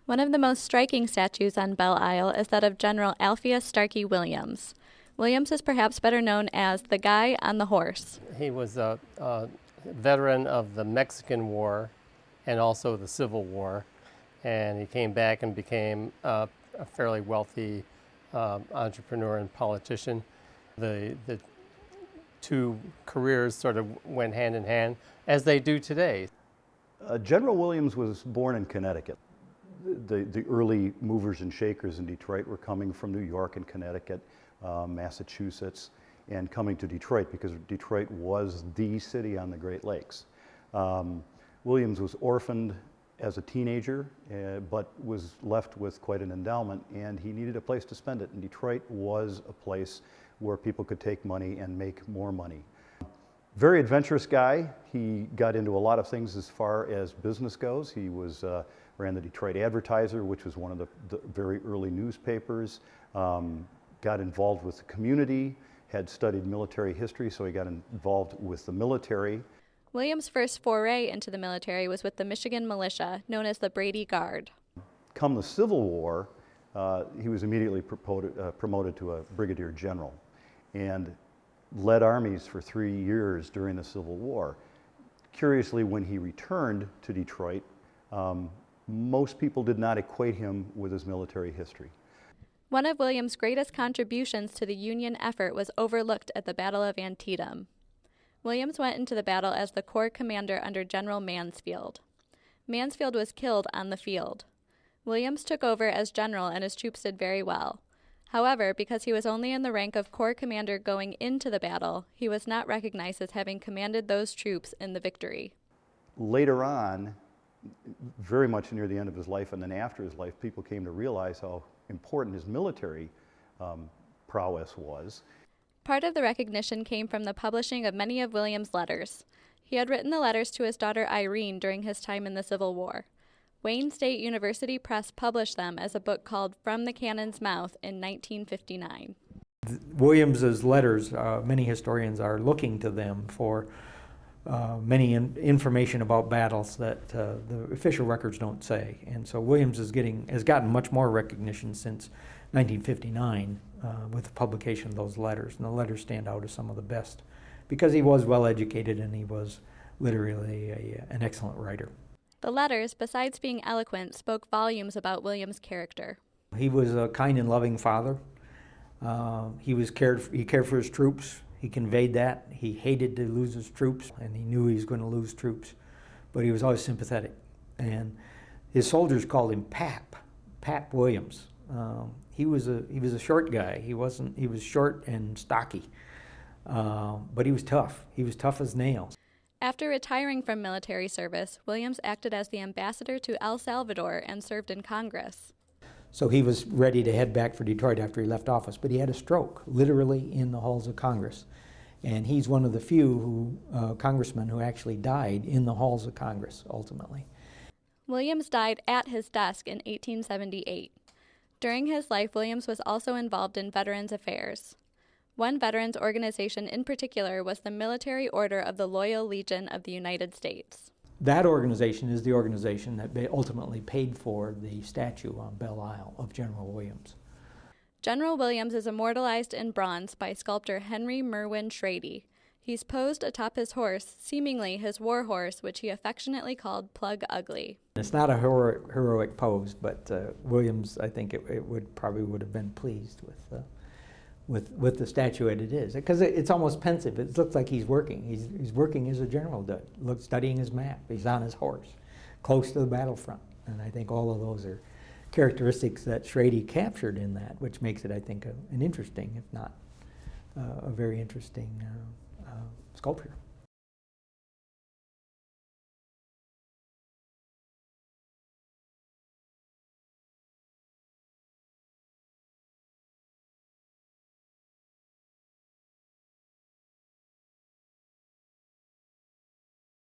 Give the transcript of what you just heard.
One of the most striking statues on Belle Isle is that of General Alpheus Starkey Williams. Williams is perhaps better known as the guy on the horse. He was a veteran of the Mexican War and also the Civil War, and he came back and became a fairly wealthy entrepreneur and politician. The two careers sort of went hand in hand, as they do today. General Williams was born in Connecticut. The early movers and shakers in Detroit were coming from New York and Connecticut, Massachusetts, and coming to Detroit because Detroit was the city on the Great Lakes. Williams was orphaned as a teenager, but was left with quite an endowment, and he needed a place to spend it. And Detroit was a place where people could take money and make more money. Very adventurous guy. He got into a lot of things as far as business goes. He ran the Detroit Advertiser, which was one of the very early newspapers. Got involved with the community, had studied military history, so he got involved with the military. Williams' first foray into the military was with the Michigan militia, known as the Brady Guard. Come the Civil War, he was immediately promoted to a brigadier general and led armies for 3 years during the Civil War. Curiously, when he returned to Detroit, most people did not equate him with his military history. One of Williams' greatest contributions to the Union effort was overlooked at the Battle of Antietam. Williams went into the battle as the Corps commander under General Mansfield. Mansfield was killed on the field. Williams took over as general and his troops did very well. However, because he was only in the rank of Corps commander going into the battle, he was not recognized as having commanded those troops in the victory. Later on, very much near the end of his life and then after his life, people came to realize how important his military prowess was. Part of the recognition came from the publishing of many of Williams' letters. He had written the letters to his daughter Irene during his time in the Civil War. Wayne State University Press published them as a book called From the Cannon's Mouth in 1959. Williams's letters, many historians are looking to them for many information about battles that the official records don't say. And so Williams has gotten much more recognition since 1959 with the publication of those letters. And the letters stand out as some of the best because he was well educated and he was literally an excellent writer. The letters, besides being eloquent, spoke volumes about Williams' character. He was a kind and loving father. He cared for his troops. He conveyed that. He hated to lose his troops, and he knew he was going to lose troops, but he was always sympathetic. And his soldiers called him Pap Williams. He was a short guy. He was short and stocky, but he was tough. He was tough as nails. After retiring from military service, Williams acted as the ambassador to El Salvador and served in Congress. So he was ready to head back for Detroit after he left office, but he had a stroke, literally in the halls of Congress. And he's one of the few congressmen who actually died in the halls of Congress, ultimately. Williams died at his desk in 1878. During his life, Williams was also involved in veterans affairs. One veterans organization in particular was the Military Order of the Loyal Legion of the United States. That organization is the organization that ultimately paid for the statue on Belle Isle of General Williams. General Williams is immortalized in bronze by sculptor Henry Merwin Schrady. He's posed atop his horse, seemingly his war horse, which he affectionately called Plug Ugly. It's not a heroic pose, but Williams, I think it would have been pleased with the statue as it is, because it's almost pensive. It looks like he's working. He's working as a general does, studying his map. He's on his horse, close to the battlefront. And I think all of those are characteristics that Schrady captured in that, which makes it, I think, an interesting, if not a very interesting sculpture.